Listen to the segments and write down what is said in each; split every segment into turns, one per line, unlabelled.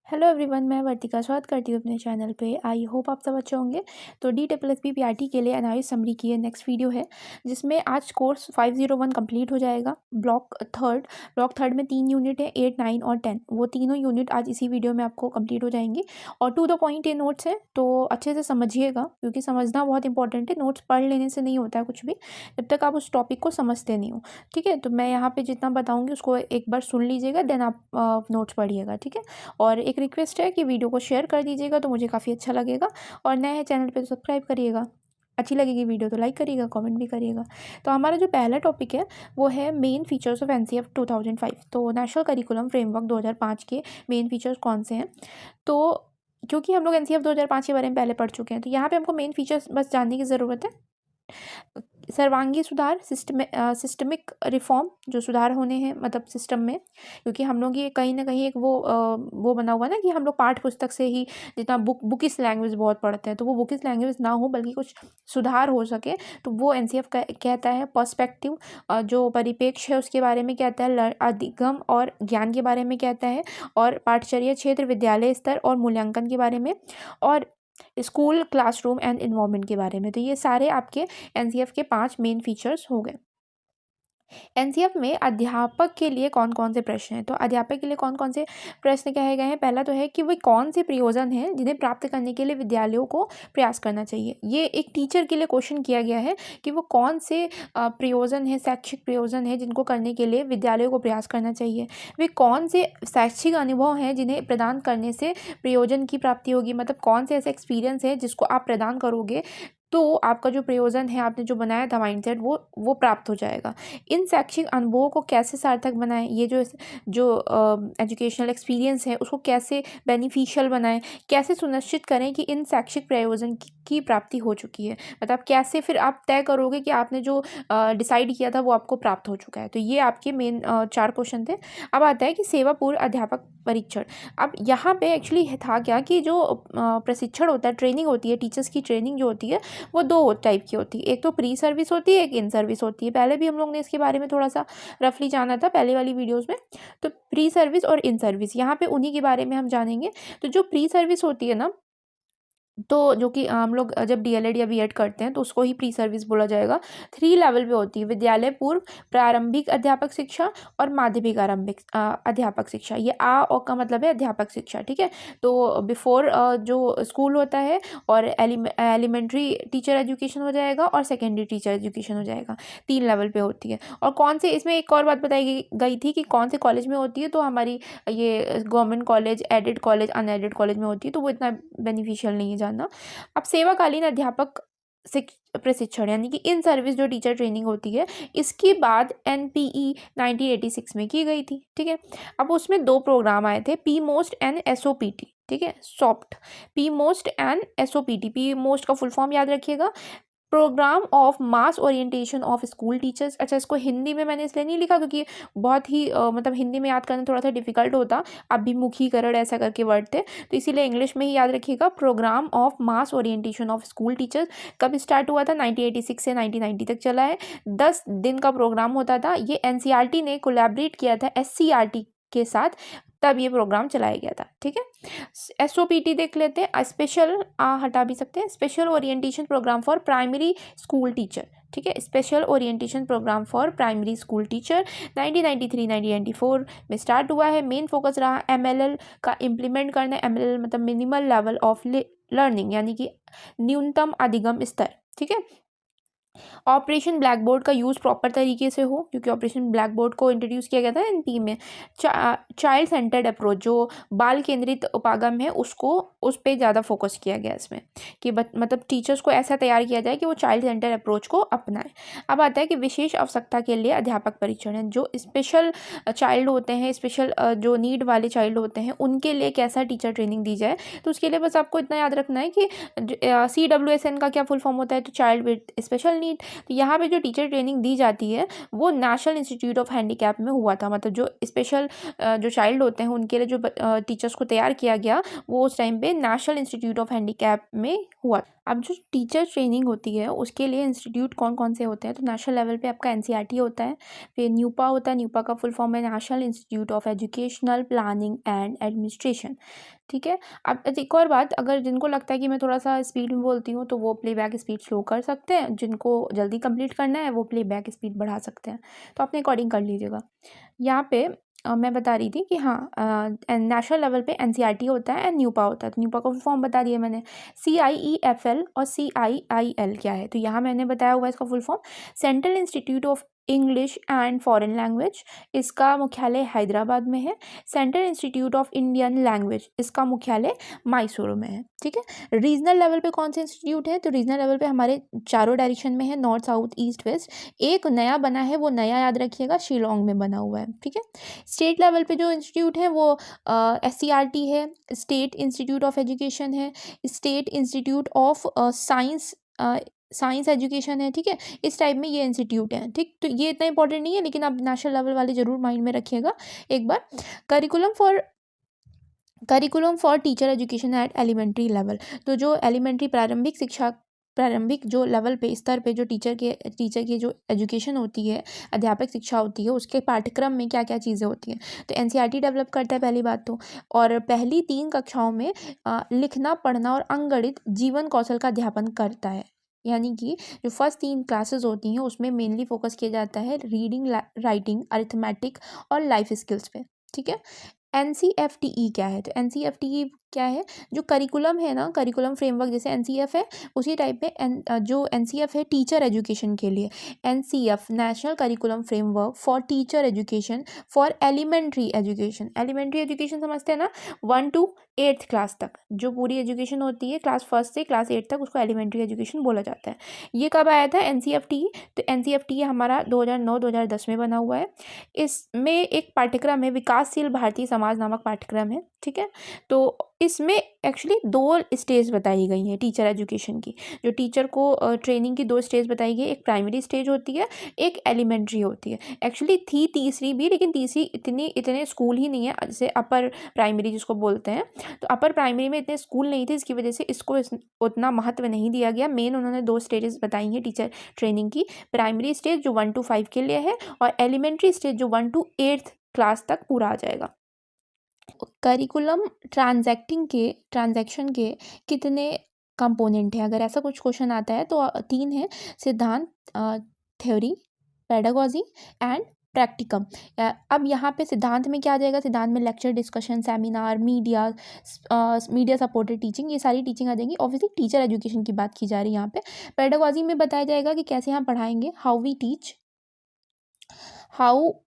Hello everyone, मैं वर्तिका स्वागत करती हूँ अपने चैनल पे। आई होप आप सब अच्छे होंगे। तो DSSB PRT के लिए एनालिसिस समरी की ये नेक्स्ट वीडियो है, जिसमें आज कोर्स 501 कंप्लीट हो जाएगा। ब्लॉक थर्ड में 3 यूनिट है, 8, 9 और 10। वो तीनों यूनिट आज इसी वीडियो में आपको कंप्लीट हो जाएंगी और टू द पॉइंट ये नोट्स है, तो अच्छे से समझिएगा क्योंकि समझना बहुत इंपॉर्टेंट है। नोट्स पढ़ लेने से नहीं होता है कुछ भी जब तक आप उस टॉपिक को समझते नहीं हो। ठीक है, तो मैं यहाँ पे जितना बताऊँगी उसको एक बार सुन लीजिएगा, देन आप नोट्स पढ़िएगा। ठीक है, और एक रिक्वेस्ट है कि वीडियो को शेयर कर दीजिएगा तो मुझे काफ़ी अच्छा लगेगा, और नए हैं चैनल पे तो सब्सक्राइब करिएगा। अच्छी लगेगी वीडियो तो लाइक करिएगा, कमेंट भी करिएगा। तो हमारा जो पहला टॉपिक है वो है मेन फीचर्स ऑफ NCF 2005। तो नेशनल करिकुलम फ्रेमवर्क 2005 के मेन फीचर्स कौन से हैं। तो क्योंकि हम लोग NCF 2005 के बारे में पहले पढ़ चुके हैं, तो यहाँ पे हमको मेन फीचर्स बस जानने की ज़रूरत है। सर्वांगी सुधार, सिस्टमिक रिफॉर्म, जो सुधार होने हैं मतलब सिस्टम में, क्योंकि हम लोग ये कहीं ना कहीं एक वो बना हुआ ना कि हम लोग पाठ्य पुस्तक से ही जितना बुकिश लैंग्वेज बहुत पढ़ते हैं, तो वो बुकिश लैंग्वेज ना हो बल्कि कुछ सुधार हो सके, तो वो NCF कहता है। पर्सपेक्टिव, जो परिप्रेक्ष्य है उसके बारे में कहता है। अधिगम और ज्ञान के बारे में कहता है, और पाठचर्या क्षेत्र, विद्यालय स्तर और मूल्यांकन के बारे में, और स्कूल, क्लासरूम एंड इन्वायरमेंट के बारे में। तो ये सारे आपके NCF के 5 मेन फीचर्स हो गए। NCF में अध्यापक के लिए कौन कौन से प्रश्न हैं। तो अध्यापक के लिए कौन कौन से प्रश्न कहे गए हैं। पहला तो है कि वे कौन से प्रयोजन हैं जिन्हें प्राप्त करने के लिए विद्यालयों को प्रयास करना चाहिए। ये एक टीचर के लिए क्वेश्चन किया गया है कि वो कौन से प्रयोजन है, शैक्षिक प्रयोजन है जिनको करने के लिए विद्यालयों को प्रयास करना चाहिए। वे कौन से शैक्षिक अनुभव हैं जिन्हें प्रदान करने से प्रयोजन की प्राप्ति होगी, मतलब कौन से ऐसे एक्सपीरियंस है जिसको आप प्रदान करोगे तो आपका जो प्रयोजन है, आपने जो बनाया था माइंडसेट, वो प्राप्त हो जाएगा। इन शैक्षिक अनुभवों को कैसे सार्थक बनाएं, ये जो एजुकेशनल एक्सपीरियंस है उसको कैसे बेनिफिशियल बनाएं, कैसे सुनिश्चित करें कि इन शैक्षिक प्रयोजन की प्राप्ति हो चुकी है, मतलब कैसे फिर आप तय करोगे कि आपने जो डिसाइड किया था वो आपको प्राप्त हो चुका है। तो ये आपके मेन 4 क्वेश्चन थे। अब आता है कि सेवा पूर्व अध्यापक परीक्षण। अब यहाँ पे एक्चुअली था क्या कि जो प्रशिक्षण होता है, ट्रेनिंग होती है, टीचर्स की ट्रेनिंग जो होती है वो 2 टाइप की होती है। एक तो प्री सर्विस होती है, एक इन सर्विस होती है। पहले भी हम लोग ने इसके बारे में थोड़ा सा रफली जाना था पहले वाली वीडियोस में। तो प्री सर्विस और इन सर्विस, यहाँ पे उन्हीं के बारे में हम जानेंगे। तो जो प्री सर्विस होती है ना, तो जो कि हम लोग जब DLED या B.ED करते हैं तो उसको ही प्री सर्विस बोला जाएगा। 3 लेवल पे होती है, विद्यालय पूर्व, प्रारंभिक अध्यापक शिक्षा और माध्यमिक आरंभिक अध्यापक शिक्षा। ये आ और का मतलब है अध्यापक शिक्षा। ठीक है, तो बिफोर जो स्कूल होता है, और एलिमेंट्री टीचर एजुकेशन हो जाएगा और सेकेंडरी टीचर एजुकेशन हो जाएगा। 3 लेवल पे होती है। और कौन से, इसमें एक और बात बताई गई थी कि कौन से कॉलेज में होती है, तो हमारी ये government college, added college, unaided college में होती है, तो वो इतना बेनिफिशियल नहीं है जानना। अब सेवाकालीन अध्यापक प्रशिक्षण यानी कि इन सर्विस जो टीचर ट्रेनिंग होती है, इसकी बात NPE 1986 में की गई थी। ठीक है, अब उसमें 2 प्रोग्राम आए थे, PMOST एंड SOPT। ठीक है, soft, PMOST and SOPT। PMOST का फुल फॉर्म याद रखिएगा, programme of mass orientation of school teachers. अच्छा, इसको हिंदी में मैंने इसलिए नहीं लिखा क्योंकि बहुत ही मतलब हिंदी में याद करना थोड़ा सा डिफिकल्ट होता, अभिमुखीकरण ऐसा करके वर्ड थे, तो इसीलिए इंग्लिश में ही याद रखिएगा, programme of mass orientation of school teachers. कब स्टार्ट हुआ था, 1986 से 1990 तक चला है। 10 दिन का प्रोग्राम होता था। ये NCERT ने कोलैबोरेट किया था SCERT के साथ, तब ये प्रोग्राम चलाया गया था। ठीक है, SOPT देख लेते हैं, स्पेशल हटा भी सकते हैं, special orientation programme for primary school teacher. ठीक है, special orientation programme for primary school teacher 1993-1994 में स्टार्ट हुआ है। मेन फोकस रहा MLL का इम्प्लीमेंट करना। MLL मतलब मिनिमल लेवल ऑफ लर्निंग, यानी कि न्यूनतम अधिगम स्तर। ठीक है, ऑपरेशन ब्लैक बोर्ड का यूज़ प्रॉपर तरीके से हो, क्योंकि ऑपरेशन ब्लैक बोर्ड को इंट्रोड्यूस किया गया था NP में। चाइल्ड सेंटर्ड अप्रोच, जो बाल केंद्रित उपागम है, उसको उस पर ज़्यादा फोकस किया गया इसमें, कि मतलब टीचर्स को ऐसा तैयार किया जाए कि वो चाइल्ड सेंटर्ड अप्रोच को अपनाएं। अब आता है कि विशेष आवश्यकता के लिए अध्यापक परीक्षण है। जो स्पेशल चाइल्ड होते हैं, स्पेशल जो नीड वाले चाइल्ड होते हैं, उनके लिए कैसा टीचर ट्रेनिंग दी जाए। तो उसके लिए बस आपको इतना याद रखना है कि CWSN का क्या फुल फॉर्म होता है, तो चाइल्ड विद स्पेशल नीट। तो यहाँ पे जो टीचर ट्रेनिंग दी जाती है वो नेशनल इंस्टीट्यूट ऑफ हैंडीकैप में हुआ था, मतलब जो स्पेशल जो चाइल्ड होते हैं उनके लिए जो टीचर्स को तैयार किया गया वो उस टाइम पे नेशनल इंस्टीट्यूट ऑफ हैंडीकैप में हुआ। अब जो टीचर ट्रेनिंग होती है उसके लिए इंस्टीट्यूट कौन कौन से होते हैं, तो नेशनल लेवल पे आपका एनसीईआरटी होता है, फिर न्यूपा होता है, न्यूपा का फुल फॉर्म है national institute of educational planning and administration. ठीक है। अब एक और बात, अगर जिनको लगता है कि मैं थोड़ा सा स्पीड में बोलती हूँ तो वो प्लेबैक स्पीड स्लो कर सकते हैं, जिनको जल्दी कंप्लीट करना है वो प्लेबैक स्पीड बढ़ा सकते हैं, तो अपने अकॉर्डिंग कर लीजिएगा। यहाँ पे मैं बता रही थी कि हाँ नेशनल लेवल पे एनसीईआरटी होता है एंड न्यूपा होता है। तो न्यूपा का फुल फॉर्म बता दिया मैंने। CIEFL और CIIL क्या है, तो यहाँ मैंने बताया हुआ है इसका full form central institute of English and foreign language, इसका मुख्यालय हैदराबाद में है। Central institute of Indian language, इसका मुख्यालय मैसूर में है। ठीक है। रीजनल लेवल पे कौन से इंस्टीट्यूट है, तो रीजनल लेवल पे हमारे चारों डायरेक्शन में है, नॉर्थ साउथ ईस्ट वेस्ट। एक नया बना है, वो नया याद रखिएगा, शिलोंग में बना हुआ है। ठीक है। स्टेट लेवल पे जो इंस्टीट्यूट है वो SCRT है, स्टेट इंस्टीट्यूट ऑफ एजुकेशन है, state institute of science education है। ठीक है। इस टाइप में ये इंस्टीट्यूट है। ठीक, तो ये इतना इंपॉर्टेंट नहीं है, लेकिन आप नेशनल लेवल वाले जरूर माइंड में रखिएगा एक बार। Curriculum for teacher education at elementary level, तो जो एलिमेंट्री प्रारंभिक शिक्षा, प्रारंभिक जो लेवल पे स्तर पे जो टीचर की जो एजुकेशन होती है, अध्यापक शिक्षा होती है, उसके पाठ्यक्रम में क्या क्या चीज़ें होती हैं, तो एनसीईआरटी डेवलप करता है पहली बात तो। और पहली 3 कक्षाओं में लिखना, पढ़ना और अंकगणित जीवन कौशल का अध्यापन करता है। यानी कि जो फर्स्ट 3 क्लासेस होती हैं उसमें मेनली फोकस किया जाता है रीडिंग, राइटिंग, अरिथमेटिक और लाइफ स्किल्स पे। ठीक है। NCFTE क्या है, तो NCFTE क्या है, जो करिकुलम है ना, करिकुलम फ्रेमवर्क जैसे NCF है उसी टाइप में जो NCF है टीचर एजुकेशन के लिए, NCF national curriculum framework for teacher education for elementary education. Elementary education समझते हैं ना, 1 to 8th क्लास तक जो पूरी एजुकेशन होती है, क्लास 1 से क्लास 8 तक, उसको एलिमेंट्री एजुकेशन बोला जाता है। ये कब आया था NCFTE, तो NCFTE हमारा 2009-2010 में बना हुआ है। इसमें एक पाठ्यक्रम है विकासशील भारतीय समाज नामक पाठ्यक्रम है। ठीक है। तो इसमें एक्चुअली 2 स्टेज बताई गई हैं टीचर एजुकेशन की, जो टीचर को ट्रेनिंग की 2 स्टेज बताई गई, एक प्राइमरी स्टेज होती है, एक एलिमेंट्री होती है। एक्चुअली थी तीसरी भी, लेकिन तीसरी इतने स्कूल ही नहीं है, जैसे अपर प्राइमरी जिसको बोलते हैं, तो अपर प्राइमरी में इतने स्कूल नहीं थे, इसकी वजह से इसको उतना महत्व नहीं दिया गया। मेन उन्होंने 2 स्टेजेस बताई हैं टीचर ट्रेनिंग की, प्राइमरी स्टेज जो 1 to 5 के लिए है, और एलिमेंट्री स्टेज जो 1 to 8th क्लास तक पूरा आ जाएगा। करिकुलम ट्रांजैक्शन के कितने कंपोनेंट हैं, अगर ऐसा कुछ क्वेश्चन आता है तो 3 है, सिद्धांत, थ्योरी, पेडागॉजी एंड प्रैक्टिकम। अब यहाँ पे सिद्धांत में क्या आ जाएगा, सिद्धांत में lecture, discussion, seminar, media supported teaching, ये सारी टीचिंग आ जाएंगी। ऑब्वियसली टीचर एजुकेशन की बात की जा रही है यहाँ पे। पेडागॉजी में बताया जाएगा कि कैसे हम पढ़ाएंगे, how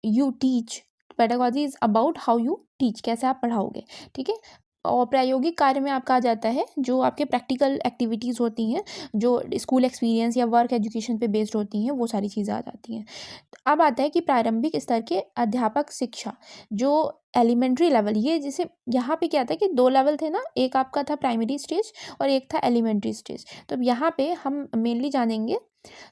you teach. Pedagogy is about how you teach, कैसे आप पढ़ाओगे। ठीक है। और प्रायोगिक कार्य में आपका आ जाता है जो आपके प्रैक्टिकल एक्टिविटीज़ होती हैं, जो स्कूल एक्सपीरियंस या वर्क एजुकेशन पे बेस्ड होती हैं, वो सारी चीज़ें आ जाती हैं। अब आता है कि प्रारंभिक स्तर के अध्यापक शिक्षा, जो एलिमेंट्री लेवल, ये जैसे यहाँ पे क्या था कि 2 लेवल थे ना, एक आपका था प्राइमरी स्टेज और एक था एलिमेंट्री स्टेज। तो यहाँ पे हम मेनली जानेंगे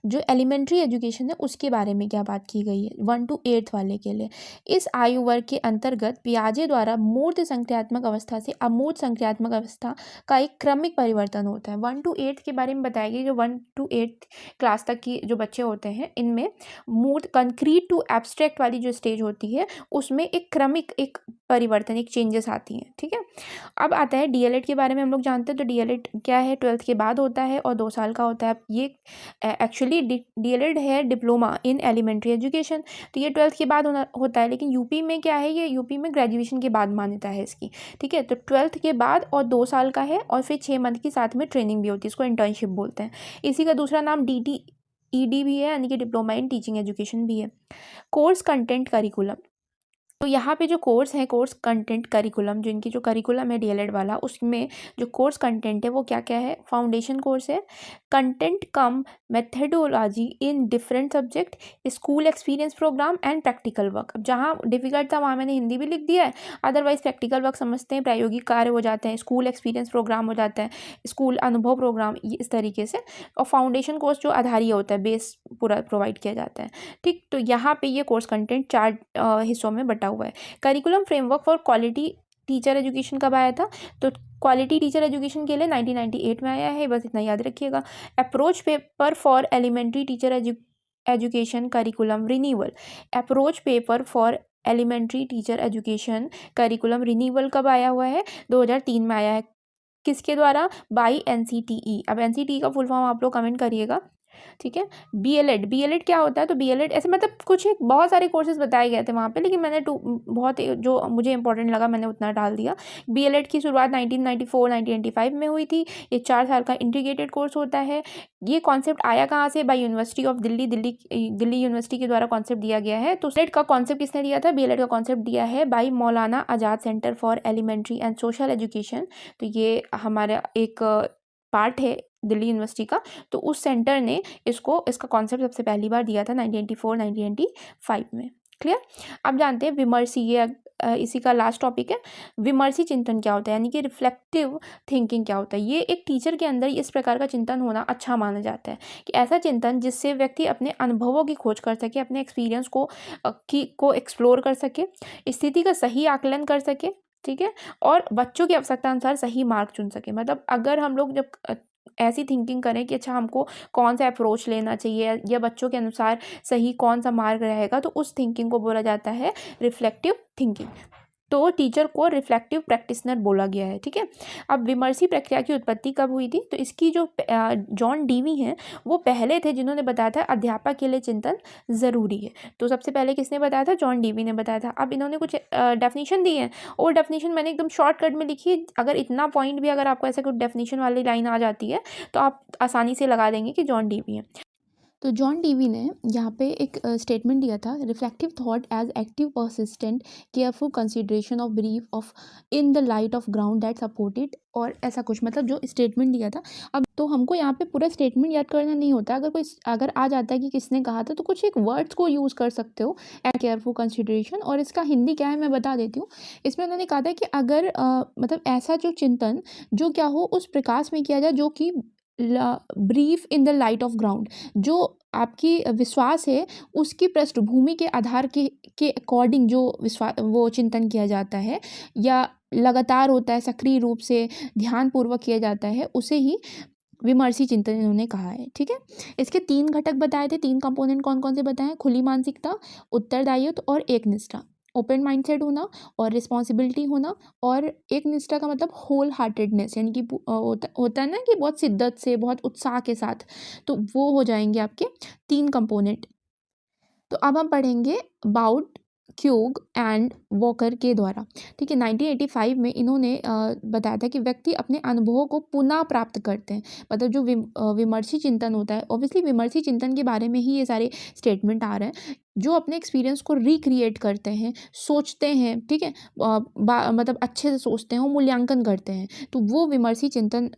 जो एलिमेंट्री एजुकेशन है उसके बारे में क्या बात की गई है 1 to 8th वाले के लिए। इस आयु वर्ग के अंतर्गत पियाजे द्वारा मूर्त संक्रियात्मक अवस्था से अमूर्त संक्रियात्मक अवस्था का एक क्रमिक परिवर्तन होता है। 1 to 8th के बारे में बताएगी, जो 1 to 8th क्लास तक की जो बच्चे होते हैं, इनमें मूर्त, कंक्रीट टू एब्स्ट्रैक्ट वाली जो स्टेज होती है उसमें एक क्रमिक एक परिवर्तन, एक चेंजेस आती हैं। ठीक है। अब आता है DLED के बारे में, हम लोग जानते हैं। तो DLED क्या है, 12th के बाद होता है और 2 साल का होता है। ये एक्चुअली DLED है डिप्लोमा इन एलिमेंट्री एजुकेशन, तो ये 12th के बाद होता है, लेकिन यूपी में क्या है, ये यूपी में ग्रेजुएशन के बाद मान्यता है इसकी। ठीक है। तो 12th के बाद और 2 साल का है, और फिर 6 मंथ की साथ में ट्रेनिंग भी होती है, इसको इंटर्नशिप बोलते हैं। इसी का दूसरा नाम DTED भी है, यानी कि डिप्लोमा इन टीचिंग एजुकेशन भी है। कोर्स कंटेंट करिकुलम, तो यहाँ पे जो कोर्स है, कोर्स कंटेंट करिकुलम, जो इनकी जो करिकुलम है डीएलएड वाला, उसमें जो कोर्स कंटेंट है वो क्या क्या है। फाउंडेशन कोर्स है, content cum methodology in different subject, school experience programme and practical work. अब जहाँ डिफिकल्ट था वहाँ मैंने हिंदी भी लिख दिया है, अदरवाइज प्रैक्टिकल वर्क समझते हैं, प्रायोगिक कार्य हो जाते हैं, स्कूल एक्सपीरियंस प्रोग्राम हो जाता है, स्कूल अनुभव प्रोग्राम, ये इस तरीके से। और फाउंडेशन कोर्स जो आधारीय होता है, बेस पूरा प्रोवाइड किया जाता है। ठीक, तो यहाँ पे ये कोर्स कंटेंट 4 हिस्सों में बटा हुआ है। Curriculum framework for quality teacher education कब आया था, तो क्वालिटी टीचर एजुकेशन के लिए 1998 में आया है, बस इतना याद रखिएगा। Approach paper for elementary teacher education curriculum renewal, approach paper for elementary teacher education curriculum renewal कब आया हुआ है, 2003 में आया है। किसके द्वारा, बाई एनसीटीई। अब एनसीटीई का फुल फॉर्म आप लोग कमेंट करिएगा, ठीक है। बीएलएड, बीएलएड क्या होता है, तो बीएलएड ऐसे मतलब कुछ एक बहुत सारे कोर्सेज बताए गए थे वहाँ पे, लेकिन मैंने बहुत जो मुझे इंपॉर्टेंट लगा मैंने उतना डाल दिया। बीएलएड की शुरुआत 1994 1995 में हुई थी। ये 4 साल का इंटीग्रेटेड कोर्स होता है। ये कॉन्सेप्ट आया कहाँ से, by university of Delhi, Delhi university के द्वारा कॉन्सेप्ट दिया गया है। तो बीएलएड का कॉन्सेप्ट किसने दिया था, बीएलएड का कॉन्सेप्ट दिया है by Maulana Azad centre for elementary and social education. तो ये हमारा एक पार्ट है दिल्ली यूनिवर्सिटी का। तो उस सेंटर ने इसका कॉन्सेप्ट सबसे पहली बार दिया था 1994 1995 में। क्लियर। अब जानते हैं विमर्शी, ये इसी का लास्ट टॉपिक है। विमर्शी चिंतन क्या होता है, यानी कि रिफ्लेक्टिव थिंकिंग क्या होता है। ये एक टीचर के अंदर इस प्रकार का चिंतन होना अच्छा माना जाता है कि ऐसा चिंतन जिससे व्यक्ति अपने अनुभवों की खोज कर सके, अपने एक्सपीरियंस को एक्सप्लोर कर सके, स्थिति का सही आकलन कर सके, ठीक है, और बच्चों की आवश्यकता अनुसार सही मार्ग चुन सके। मतलब अगर हम लोग जब ऐसी थिंकिंग करें कि अच्छा हमको कौन सा अप्रोच लेना चाहिए या बच्चों के अनुसार सही कौन सा मार्ग रहेगा, तो उस थिंकिंग को बोला जाता है रिफ्लेक्टिव थिंकिंग। तो टीचर को रिफ्लेक्टिव प्रैक्टिशनर बोला गया है, ठीक है। अब विमर्शी प्रक्रिया की उत्पत्ति कब हुई थी, तो इसकी जो जॉन डीवी हैं वो पहले थे जिन्होंने बताया था अध्यापक के लिए चिंतन ज़रूरी है। तो सबसे पहले किसने बताया था, जॉन डीवी ने बताया था। अब इन्होंने कुछ डेफिनेशन दी है, और डेफिनेशन मैंने एकदम शॉर्टकट में लिखी है। अगर इतना पॉइंट भी अगर आपको ऐसा कुछ डेफिनेशन वाली लाइन आ जाती है तो आप आसानी से लगा देंगे कि जॉन डीवी है। तो जॉन डीवी ने यहाँ पे एक स्टेटमेंट दिया था, reflective thought as active persistent careful consideration of brief of in the light of ground that supported, और ऐसा कुछ मतलब जो स्टेटमेंट दिया था। अब तो हमको यहाँ पे पूरा स्टेटमेंट याद करना नहीं होता, अगर आ जाता है कि किसने कहा था तो कुछ एक वर्ड्स को यूज़ कर सकते हो, केयरफुल कंसिडरेशन। और इसका हिंदी क्या है मैं बता देती हूँ। इसमें उन्होंने कहा था कि अगर मतलब ऐसा जो चिंतन जो क्या हो उस प्रकाश में किया जाए जो कि brief in the light of ground, जो आपकी विश्वास है उसकी पृष्ठभूमि के आधार के अकॉर्डिंग जो विश्वास वो चिंतन किया जाता है या लगातार होता है, सक्रिय रूप से ध्यानपूर्वक किया जाता है, उसे ही विमर्शी चिंतन इन्होंने कहा है, ठीक है। इसके 3 घटक बताए थे, 3 कंपोनेंट कौन कौन से बताए, खुली मानसिकता, उत्तरदायित्व और एक निष्ठा। ओपन माइंडसेट होना और रिस्पॉन्सिबिलिटी होना, और एक निष्ठा का मतलब होल हार्टेडनेस, यानी कि होता है ना कि बहुत शिद्दत से, बहुत उत्साह के साथ, तो वो हो जाएंगे आपके 3 कंपोनेंट। तो अब हम पढ़ेंगे बाउट क्यूग एंड वॉकर के द्वारा, ठीक है। 1985 में इन्होंने बताया था कि व्यक्ति अपने अनुभवों को पुनः प्राप्त करते हैं। मतलब जो विमर्शी चिंतन होता है, ऑब्वियसली विमर्शी चिंतन के बारे में ही ये सारे स्टेटमेंट आ रहे हैं, जो अपने एक्सपीरियंस को रिक्रिएट करते हैं, सोचते हैं, ठीक है, मतलब अच्छे से सोचते हैं और मूल्यांकन करते हैं, तो वो विमर्शी चिंतन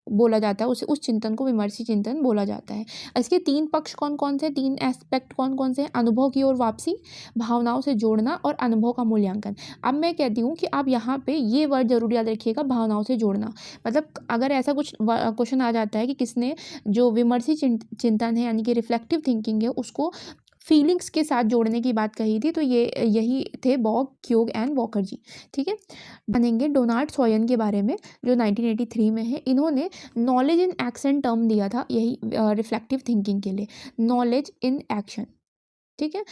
बोला जाता है, उस चिंतन को विमर्शी चिंतन बोला जाता है। इसके 3 पक्ष कौन कौन से, 3 एस्पेक्ट कौन कौन से हैं, अनुभव की ओर वापसी, भावनाओं से जोड़ना और अनुभव का मूल्यांकन। अब मैं कहती हूँ कि आप यहाँ पे ये वर्ड जरूर याद रखिएगा, भावनाओं से जोड़ना। मतलब अगर ऐसा कुछ क्वेश्चन आ जाता है कि किसने जो विमर्शी चिंतन है यानी कि रिफ्लेक्टिव थिंकिंग है उसको फीलिंग्स के साथ जोड़ने की बात कही थी, तो ये यही थे बॉग क्यूग एंड वॉकर जी, ठीक है। बनेंगे डोनाल्ड सॉयन के बारे में, जो 1983 में है। इन्होंने नॉलेज इन एक्शन टर्म दिया था यही रिफ्लेक्टिव थिंकिंग के लिए, नॉलेज इन एक्शन, ठीक है,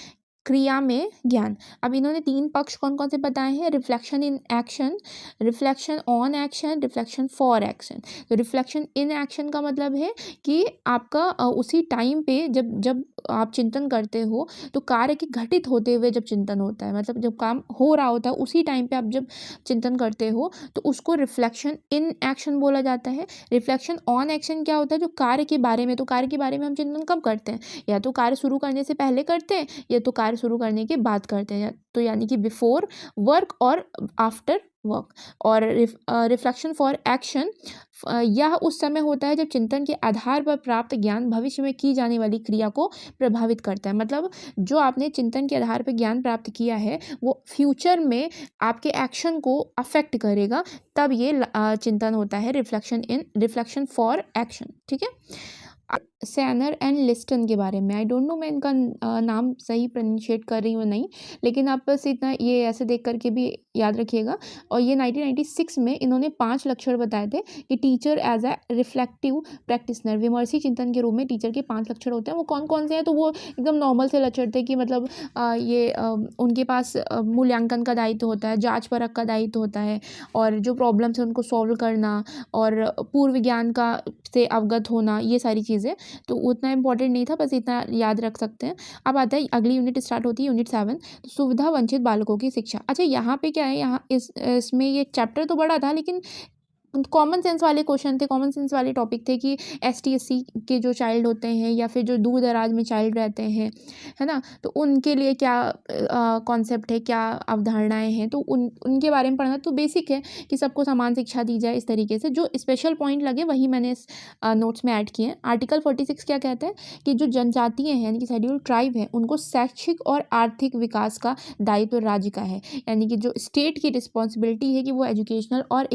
क्रिया में ज्ञान। अब इन्होंने 3 पक्ष कौन कौन से बताए हैं, reflection in action, reflection on action, reflection for action. तो रिफ्लेक्शन इन एक्शन का मतलब है कि आपका उसी टाइम पे जब आप चिंतन करते हो तो कार्य के घटित होते हुए जब चिंतन होता है, मतलब जब काम हो रहा होता है उसी टाइम पे आप जब चिंतन करते हो तो उसको रिफ्लेक्शन इन एक्शन बोला जाता है। रिफ्लेक्शन ऑन एक्शन क्या होता है, जो कार्य के बारे में, तो कार्य के बारे में हम चिंतन कब करते हैं, या तो कार्य शुरू करने से पहले करते हैं या तो कार्य शुरू करने के बाद करते हैं, तो यानी कि बिफोर वर्क और आफ्टर वर्क। और रिफ्लेक्शन फॉर एक्शन, यह उस समय होता है जब चिंतन के आधार पर प्राप्त ज्ञान भविष्य में की जाने वाली क्रिया को प्रभावित करता है। मतलब जो आपने चिंतन के आधार पर ज्ञान प्राप्त किया है वो फ्यूचर में आपके एक्शन को अफेक्ट करेगा, तब ये चिंतन होता है रिफ्लेक्शन फॉर एक्शन। ठीक है। सैनर एंड लिस्टन के बारे में, आई डोंट नो मैं इनका नाम सही प्रोनाउंशिएट कर रही हूँ नहीं, लेकिन आप बस इतना ये ऐसे देख करके भी याद रखिएगा। और ये 1996 में इन्होंने 5 लक्षण बताए थे कि teacher as a reflective practitioner, विमर्शी चिंतन के रूप में टीचर के 5 लक्षण होते हैं। वो कौन कौन से हैं? तो वो एकदम नॉर्मल से लक्षण थे कि मतलब उनके पास मूल्यांकन का दायित्व होता है, जाँच परख का दायित्व होता है, और जो प्रॉब्लम्स है उनको सॉल्व करना, और पूर्व ज्ञान का से अवगत होना, ये सारी चीज़ें। तो उतना इंपॉर्टेंट नहीं था, बस इतना याद रख सकते हैं। अब आता है अगली यूनिट स्टार्ट होती है यूनिट 7, सुविधा वंचित बालकों की शिक्षा। अच्छा, यहाँ पे क्या है, यहाँ इसमें ये चैप्टर तो बड़ा था लेकिन कॉमन सेंस वाले क्वेश्चन थे, कॉमन सेंस वाले टॉपिक थे कि ST SC के जो चाइल्ड होते हैं या फिर जो दूर दराज में चाइल्ड रहते हैं, है ना, तो उनके लिए क्या कॉन्सेप्ट है, क्या अवधारणाएं हैं, तो उनके बारे में पढ़ना। तो बेसिक है कि सबको समान शिक्षा दी जाए, इस तरीके से जो स्पेशल पॉइंट लगे वही मैंने इस नोट्स में ऐड किए हैं। आर्टिकल 46 क्या कहता है कि जो जनजातीय हैं यानी कि शेड्यूल्ड ट्राइब है, उनको शैक्षिक और आर्थिक विकास का दायित्व राज्य का है, यानी कि जो स्टेट की रिस्पॉन्सिबिलिटी है कि वो एजुकेशनल और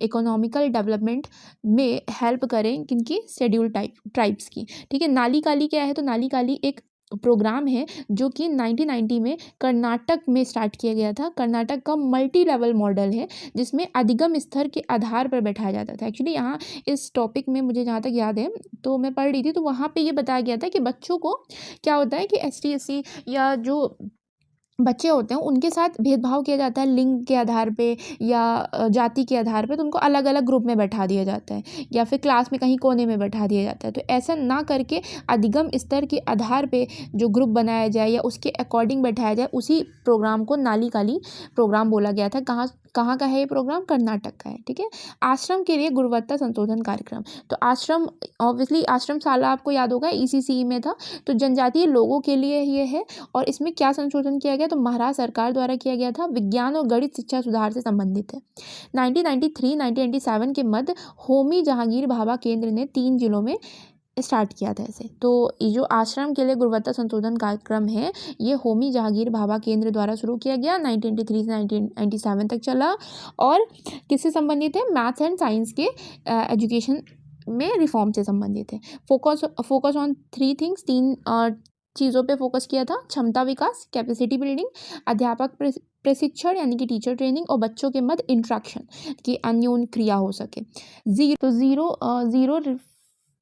इकोनॉमिकल डेवलपमेंट में हेल्प करें किनकी, शेड्यूल ट्राइब्स की। ठीक है। नाली काली क्या है? तो नाली काली एक प्रोग्राम है जो कि 1990 में कर्नाटक में स्टार्ट किया गया था। कर्नाटक का मल्टी लेवल मॉडल है जिसमें अधिगम स्तर के आधार पर बैठाया जाता था। एक्चुअली यहाँ इस टॉपिक में मुझे जहाँ तक याद है तो मैं पढ़ रही थी, तो वहाँ पे ये बताया गया था कि बच्चों को क्या होता है कि ST SC या जो बच्चे होते हैं उनके साथ भेदभाव किया जाता है लिंग के आधार पे या जाति के आधार पे, तो उनको अलग अलग ग्रुप में बैठा दिया जाता है या फिर क्लास में कहीं कोने में बैठा दिया जाता है। तो ऐसा ना करके अधिगम स्तर के आधार पे जो ग्रुप बनाया जाए या उसके अकॉर्डिंग बैठाया जाए, उसी प्रोग्राम को नाली काली प्रोग्राम बोला गया था। कहाँ का है ये प्रोग्राम? कर्नाटक का है। ठीक है। आश्रम के लिए गुणवत्ता संशोधन कार्यक्रम, तो आश्रम ऑब्वियसली आश्रमशाला आपको याद होगा ECCE में था, तो जनजातीय लोगों के लिए ये है। और इसमें क्या संशोधन किया गया? तो महाराष्ट्र सरकार द्वारा किया गया था, विज्ञान और गणित शिक्षा सुधार से संबंधित है। 1993-1997 के मध्य होमी जहांगीर भाभा केंद्र ने 3 जिलों में स्टार्ट किया था ऐसे। तो ये जो आश्रम के लिए गुणवत्ता संशोधन कार्यक्रम है ये होमी जहांगीर भाभा केंद्र द्वारा शुरू किया गया, 1993 से 1997 तक चला, और किससे संबंधित है? मैथ्स एंड साइंस के एजुकेशन में रिफॉर्म से संबंधित है। फोकस ऑन 3 थिंग्स, 3 चीज़ों पे फोकस किया था, क्षमता विकास, कैपेसिटी बिल्डिंग, अध्यापक प्रशिक्षण यानी कि टीचर ट्रेनिंग, और बच्चों के मध्य इंट्रैक्शन की अन्योन्य क्रिया हो सके। जीरो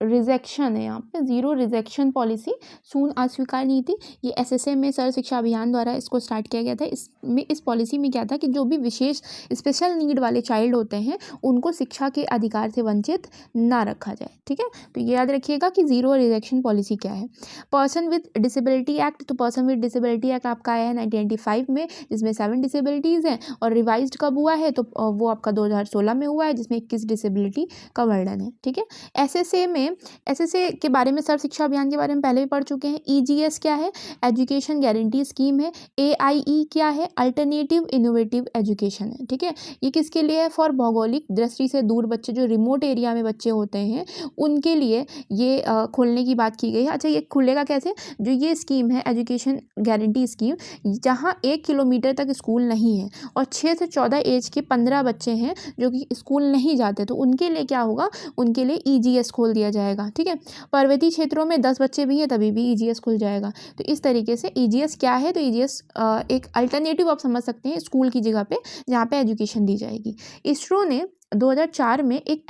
रिजेक्शन है, यहाँ पे जीरो रिजेक्शन पॉलिसी, शून्य अस्वीकार नीति, ये SSA में सर्व शिक्षा अभियान द्वारा इसको स्टार्ट किया गया था। इस पॉलिसी में क्या था कि जो भी विशेष स्पेशल नीड वाले चाइल्ड होते हैं उनको शिक्षा के अधिकार से वंचित ना रखा जाए। ठीक है। तो ये याद रखिएगा कि जीरो रिजेक्शन पॉलिसी क्या है। पर्सन विद डिसेबिलिटी एक्ट, तो पर्सन विद डिसेबिलिटी एक्ट आपका आया है 1995 में, जिसमें 7 डिसेबिलिटीज़ हैं, और रिवाइज्ड कब हुआ है? तो वो आपका 2016 में हुआ है, जिसमें 21 डिसेबिलिटी का वर्णन है। ठीक है। SSA के बारे में सर्व शिक्षा अभियान के बारे में पहले भी पढ़ चुके हैं। EGS क्या है? एजुकेशन गारंटी स्कीम है। AIE क्या है? अल्टरनेटिव इनोवेटिव एजुकेशन है। ठीक है। ये किसके लिए है? फॉर भौगोलिक दृष्टि से दूर बच्चे, जो रिमोट एरिया में बच्चे होते हैं उनके लिए ये खोलने की बात की गई है। अच्छा, ये खुलेगा कैसे? जो ये स्कीम है एजुकेशन गारंटी स्कीम, जहाँ 1 किलोमीटर तक स्कूल नहीं है और 6 से 14 एज के 15 बच्चे हैं जो कि स्कूल नहीं जाते, तो उनके लिए क्या होगा? उनके लिए EGS खोल दिया जाएगा। ठीक है। पर्वतीय क्षेत्रों में 10 बच्चे भी हैं तभी भी EGS खुल जाएगा। तो इस तरीके से EGS क्या है? तो EGS एक अल्टरनेटिव आप समझ सकते हैं स्कूल की जगह पे, जहाँ पे एजुकेशन दी जाएगी। इसरो ने 2004 में एक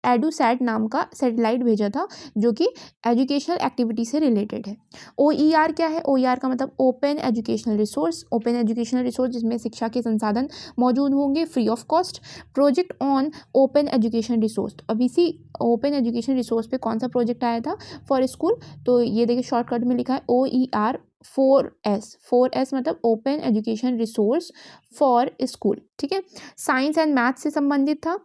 एडुसैट नाम का सैटेलाइट भेजा था जो कि एजुकेशनल एक्टिविटी से रिलेटेड है। OER क्या है? OER का मतलब ओपन एजुकेशनल रिसोर्स, जिसमें शिक्षा के संसाधन मौजूद होंगे free of cost. Project on open education resource, तो अभी इसी ओपन एजुकेशन रिसोर्स पे कौन सा प्रोजेक्ट आया था फॉर स्कूल? तो ये देखिए शॉर्टकट में लिखा है OER 4S मतलब open education resource for school. ठीक है। साइंस एंड मैथ्स से संबंधित था।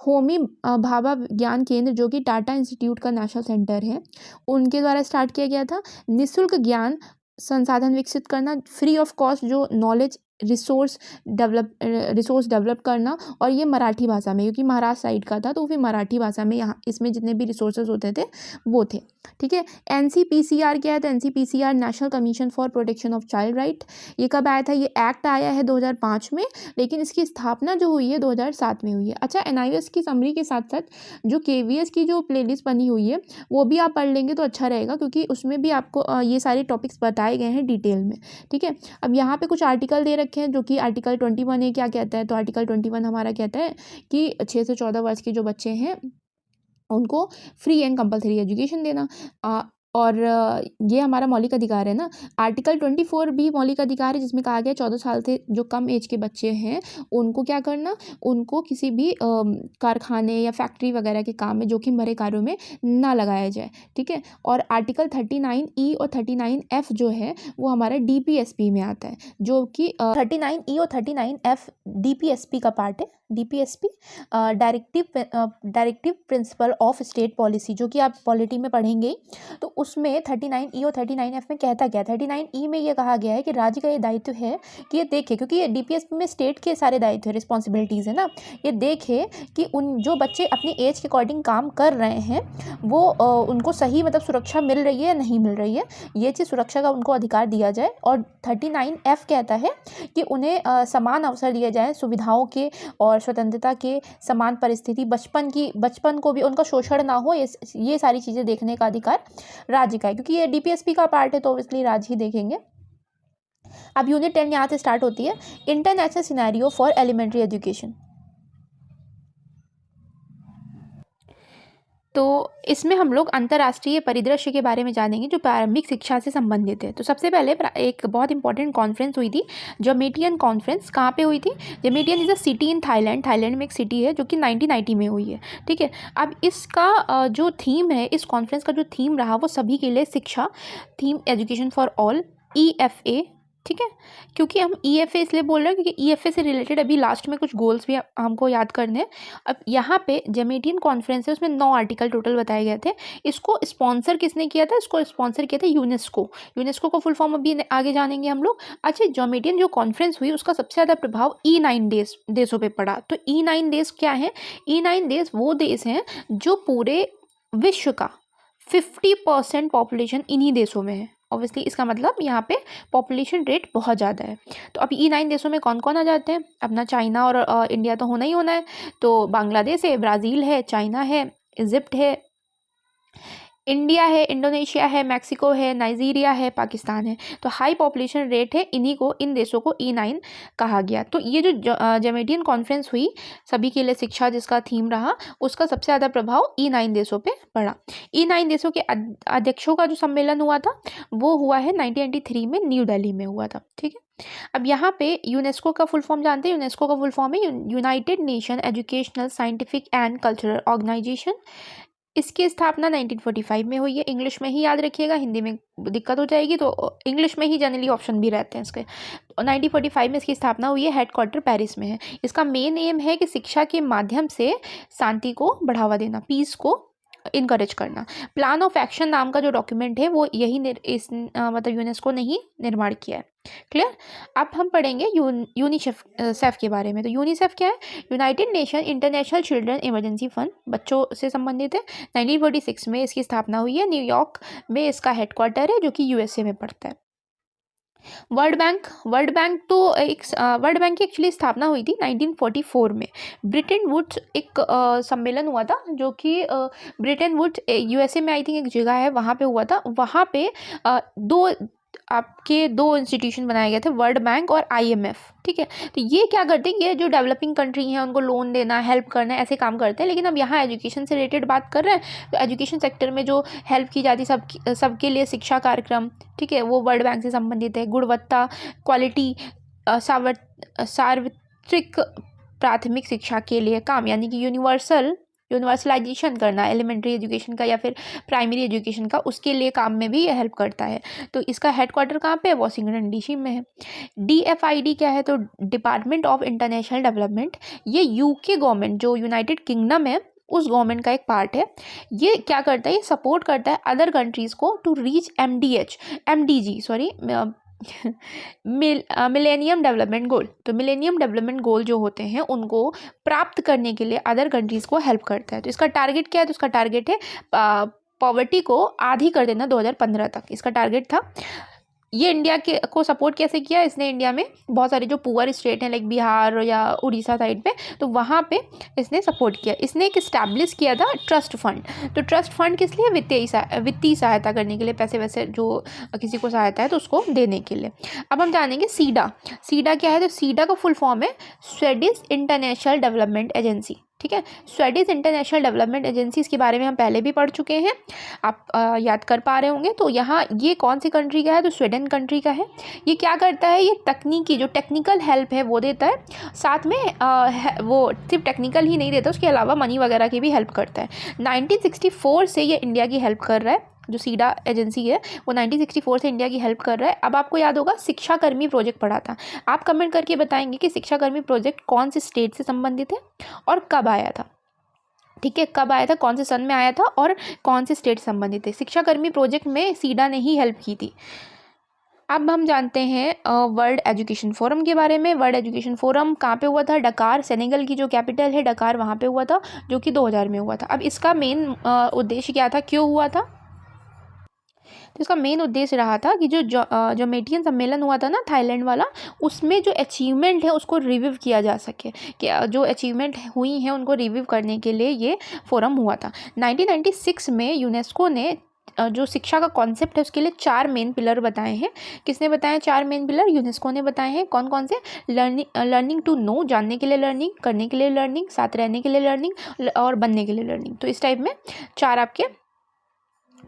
होमी भाभा ज्ञान केंद्र जो कि टाटा इंस्टीट्यूट का नेशनल सेंटर है, उनके द्वारा स्टार्ट किया गया था। निःशुल्क ज्ञान संसाधन विकसित करना, फ्री ऑफ कॉस्ट जो नॉलेज रिसोर्स डेवलप करना, और ये मराठी भाषा में, क्योंकि महाराष्ट्र साइड का था तो फिर मराठी भाषा में यहाँ इसमें जितने भी रिसोर्सेज होते थे वो थे। ठीक है। एनसीपीसीआर क्या है? तो NCPCR national commission for protection of child right, ये कब आया था? ये एक्ट आया है 2005 में, लेकिन इसकी स्थापना जो हुई है 2007 में हुई है। अच्छा, एनआईओएस की समरी के साथ साथ जो केवीएस की जो प्लेलिस्ट बनी हुई है वो भी आप पढ़ लेंगे तो अच्छा रहेगा, क्योंकि उसमें भी आपको ये सारे टॉपिक्स बताए गए हैं डिटेल में। ठीक है। अब यहाँ पे कुछ आर्टिकल दे रखे हैं, जो कि आर्टिकल 21 है। क्या कहता है? तो आर्टिकल 21 हमारा कहता है कि 6 से 14 वर्ष के जो बच्चे हैं उनको फ्री एंड कंपलसरी एजुकेशन देना। और ये हमारा मौलिक अधिकार है ना। आर्टिकल 24 भी मौलिक अधिकार है, जिसमें कहा गया 14 साल से जो कम एज के बच्चे हैं उनको क्या करना, उनको किसी भी कारखाने या फैक्ट्री वगैरह के काम में, जोखिम भरे कार्यों में ना लगाया जाए। ठीक है। और आर्टिकल 39E और 39F जो है वो हमारा DPSP में आता है, जो कि 39E और 39F DPSP का पार्ट है। DPSP directive principle of state policy, जो कि आप पॉलिटी में पढ़ेंगे। तो उसमें 39E और 39F में कहता क्या? 39E में ये कहा गया है कि राज्य का ये दायित्व है कि ये देखे, क्योंकि ये DPSP में स्टेट के सारे दायित्व है, रिस्पॉन्सिबिलिटीज़ है ना, ये देखे कि उन जो बच्चे अपनी एज के अकॉर्डिंग काम कर रहे हैं वो उनको सही मतलब सुरक्षा मिल रही है या नहीं मिल रही है, ये चीज़ सुरक्षा का उनको अधिकार दिया जाए। और 39F कहता है कि उन्हें समान अवसर दिए जाए, सुविधाओं के और स्वतंत्रता के समान परिस्थिति, बचपन को भी उनका शोषण ना हो, ये सारी चीज़ें देखने का अधिकार राज्य का है। क्योंकि ये DPSP का पार्ट है तो ऑब्वियसली राज्य ही देखेंगे। अब यूनिट 10 यहाँ से स्टार्ट होती है, international scenario for elementary education. तो इसमें हम लोग अंतर्राष्ट्रीय परिदृश्य के बारे में जानेंगे जो प्रारंभिक शिक्षा से संबंधित है। तो सबसे पहले एक बहुत इंपॉर्टेंट कॉन्फ्रेंस हुई थी, जमेटियन कॉन्फ्रेंस। कहाँ पे हुई थी? Jomtien is a city in Thailand, Thailand में एक सिटी है जो कि 1990 में हुई है। ठीक है। अब इसका जो थीम है, इस कॉन्फ्रेंस का जो थीम रहा वो सभी के लिए शिक्षा, theme education for all, EFA। ठीक है। क्योंकि हम EFA इसलिए बोल रहे हैं क्योंकि EFA से रिलेटेड अभी लास्ट में कुछ गोल्स भी हमको याद करने हैं। अब यहाँ पे जमेटियन कॉन्फ्रेंस है, उसमें 9 आर्टिकल टोटल बताए गए थे। इसको स्पॉन्सर किसने किया था? इसको स्पॉन्सर किया था यूनेस्को। यूनेस्को को फुल फॉर्म अभी आगे जानेंगे हम लोग। अच्छा, जमेटियन जो कॉन्फ्रेंस हुई उसका सबसे ज़्यादा प्रभाव E9 देशों पर पड़ा। तो E9 देश क्या है? E9 देश वो देश हैं जो पूरे विश्व का 50% पॉपुलेशन इन्हीं देशों में है। ऑब्वियसली इसका मतलब यहाँ पे पॉपुलेशन रेट बहुत ज़्यादा है। तो अब E9 देशों में कौन कौन आ जाते हैं? अपना चाइना और इंडिया तो होना ही होना है। तो बांग्लादेश है, ब्राज़ील है, चाइना है, इजिप्ट है, इंडिया है, इंडोनेशिया है, मैक्सिको है, नाइजीरिया है, पाकिस्तान है। तो हाई पॉपुलेशन रेट है, इन देशों को E9 कहा गया। तो ये जो जमेटियन कॉन्फ्रेंस हुई, सभी के लिए शिक्षा जिसका थीम रहा, उसका सबसे ज़्यादा प्रभाव E9 देशों पे पड़ा। E9 देशों के अध्यक्षों का जो सम्मेलन हुआ था वो हुआ है 1993 में, न्यू दिल्ली में हुआ था। ठीक है। अब यहाँ पे यूनेस्को का फुल फॉर्म जानते हैं? यूनेस्को का फुल फॉर्म है united nation educational, scientific and cultural organisation. इसकी स्थापना 1945 में हुई है। इंग्लिश में ही याद रखिएगा, हिंदी में दिक्कत हो जाएगी, तो इंग्लिश में ही जनरली ऑप्शन भी रहते हैं इसके। 1945 में इसकी स्थापना हुई है, हेडक्वार्टर पेरिस में है। इसका मेन एम है कि शिक्षा के माध्यम से शांति को बढ़ावा देना, पीस को इनकरेज करना। प्लान ऑफ एक्शन नाम का जो डॉक्यूमेंट है वो यही मतलब यूनेस्को ने ही निर्माण किया है। क्लियर। अब हम पढ़ेंगे यूनिसेफ के बारे में। तो यूनिसेफ क्या है? United nation international children emergency fund, बच्चों से संबंधित है। 1946 में इसकी स्थापना हुई है। न्यूयॉर्क में इसका हेडक्वार्टर है, जो कि USA में पड़ता है। वर्ल्ड बैंक की एक्चुअली स्थापना हुई थी 1944 में। ब्रिटेन वुड्स एक सम्मेलन हुआ था, जो कि ब्रिटेन वुड्स USA में आई थिंक एक जगह है, वहाँ पे हुआ था। वहाँ पे दो इंस्टीट्यूशन बनाए गए थे, वर्ल्ड बैंक और IMF। ठीक है। तो ये क्या करते हैं? ये जो डेवलपिंग कंट्री हैं उनको लोन देना, हेल्प करना, ऐसे काम करते हैं। लेकिन अब यहाँ एजुकेशन से रिलेटेड बात कर रहे हैं, तो एजुकेशन सेक्टर में जो हेल्प की जाती है सबके लिए शिक्षा कार्यक्रम, ठीक है, वो वर्ल्ड बैंक से संबंधित है। गुणवत्ता, क्वालिटी, सार्वत्रिक प्राथमिक शिक्षा के लिए काम, यानी कि यूनिवर्सलाइजेशन करना एलिमेंट्री एजुकेशन का या फिर प्राइमरी एजुकेशन का, उसके लिए काम में भी ये हेल्प करता है। तो इसका हेडक्वार्टर कहाँ पे है? वॉशिंगटन DC में है। DFID क्या है? तो डिपार्टमेंट ऑफ इंटरनेशनल डेवलपमेंट। ये UK गवर्नमेंट, जो यूनाइटेड किंगडम है उस गवर्नमेंट का एक पार्ट है। ये क्या करता है, ये सपोर्ट करता है अदर कंट्रीज़ को to reach millennium development goal. तो मिलेनियम डेवलपमेंट गोल जो होते हैं उनको प्राप्त करने के लिए अदर कंट्रीज़ को हेल्प करता है। तो इसका टारगेट क्या है, तो इसका टारगेट है पॉवर्टी को आधी कर देना 2015 तक, इसका टारगेट था। ये इंडिया के को सपोर्ट कैसे किया इसने, इंडिया में बहुत सारे जो पुअर स्टेट हैं लाइक बिहार या उड़ीसा साइड पे, तो वहाँ पे इसने सपोर्ट किया। इसने एक इस्टेब्लिश किया था ट्रस्ट फंड। तो ट्रस्ट फंड किस लिए, वित्तीय सहायता करने के लिए, पैसे वैसे जो किसी को सहायता है तो उसको देने के लिए। अब हम जानेंगे सीडा। सीडा क्या है, तो सीडा का फुल फॉर्म है स्वीडिश इंटरनेशनल डेवलपमेंट एजेंसी। ठीक है, स्वीडिश इंटरनेशनल डेवलपमेंट एजेंसी, इसके बारे में हम पहले भी पढ़ चुके हैं, आप याद कर पा रहे होंगे। तो यहाँ ये कौन सी कंट्री का है, तो स्वीडन कंट्री का है। ये क्या करता है, ये तकनीकी जो टेक्निकल हेल्प है वो देता है, साथ में वो सिर्फ टेक्निकल ही नहीं देता, उसके अलावा मनी वगैरह की भी हेल्प करता है। 1964 से ये इंडिया की हेल्प कर रहा है, जो सीडा एजेंसी है वो 1964 से इंडिया की हेल्प कर रहा है। अब आपको याद होगा शिक्षा कर्मी प्रोजेक्ट पढ़ा था, आप कमेंट करके बताएंगे कि शिक्षा कर्मी प्रोजेक्ट कौन से स्टेट से संबंधित है और कब आया था। ठीक है, कब आया था, कौन से सन में आया था और कौन से स्टेट संबंधित है। शिक्षा कर्मी प्रोजेक्ट में सीडा ने ही हेल्प की थी। अब हम जानते हैं वर्ल्ड एजुकेशन फोरम के बारे में। वर्ल्ड एजुकेशन फोरम कहाँ पे हुआ था, डकार, सेनेगल की जो कैपिटल है डकार, वहाँ पे हुआ था, जो कि 2000 में हुआ था। अब इसका मेन उद्देश्य क्या था, क्यों हुआ था, तो इसका मेन उद्देश्य रहा था कि जो मेटियन सम्मेलन हुआ था ना थाईलैंड वाला, उसमें जो अचीवमेंट है उसको रिव्यू किया जा सके, कि जो अचीवमेंट हुई हैं उनको रिव्यू करने के लिए ये फोरम हुआ था। 1996 में यूनेस्को ने जो शिक्षा का कॉन्सेप्ट है उसके लिए 4 मेन पिलर बताए हैं। किसने बताए 4 मेन पिलर, यूनेस्को ने बताए हैं। कौन कौन से, लर्निंग टू नो, जानने के लिए लर्निंग, करने के लिए लर्निंग, साथ रहने के लिए लर्निंग और बनने के लिए लर्निंग। तो इस टाइप में 4 आपके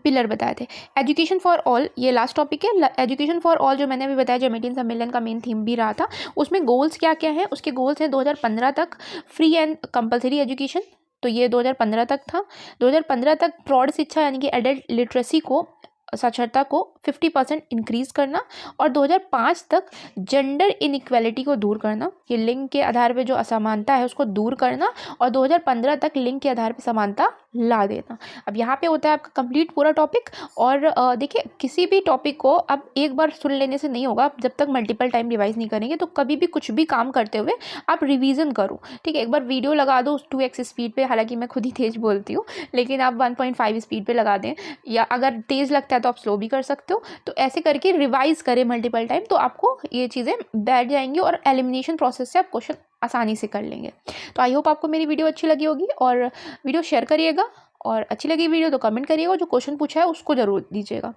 पिलर बताए थे। एजुकेशन फॉर ऑल, ये लास्ट टॉपिक है। एजुकेशन फॉर ऑल जो मैंने अभी बताया, जो मीटिंग सम्मेलन का मेन थीम भी रहा था, उसमें गोल्स क्या क्या हैं, उसके गोल्स हैं 2015 तक फ्री एंड कंपलसरी एजुकेशन, तो ये 2015 तक था। 2015 तक प्रौढ़ शिक्षा यानी कि एडल्ट लिटरेसी को, साक्षरता को 50% इंक्रीज़ करना, और 2005 तक जेंडर इनइक्वालिटी को दूर करना, ये लिंग के आधार पे जो असमानता है उसको दूर करना, और 2015 तक लिंग के आधार पे समानता ला देना। अब यहाँ पे होता है आपका कंप्लीट पूरा टॉपिक। और देखिए, किसी भी टॉपिक को अब एक बार सुन लेने से नहीं होगा, जब तक मल्टीपल टाइम रिवाइज नहीं करेंगे। तो कभी भी कुछ भी काम करते हुए आप रिवीजन करो, ठीक है। एक बार वीडियो लगा दो 2x स्पीड पे, हालांकि मैं खुद ही तेज़ बोलती हूँ, लेकिन आप 1.5 स्पीड पे लगा दें, या अगर तेज़ लगता है तो आप स्लो भी कर सकते हो। तो ऐसे करके रिवाइज करें मल्टीपल टाइम, तो आपको ये चीज़ें बैठ जाएंगी और एलिमिनेशन प्रोसेस से आप क्वेश्चन आसानी से कर लेंगे। तो आई होप आपको मेरी वीडियो अच्छी लगी होगी, और वीडियो शेयर करिएगा, और अच्छी लगी वीडियो तो कमेंट करिएगा, जो क्वेश्चन पूछा है उसको ज़रूर दीजिएगा।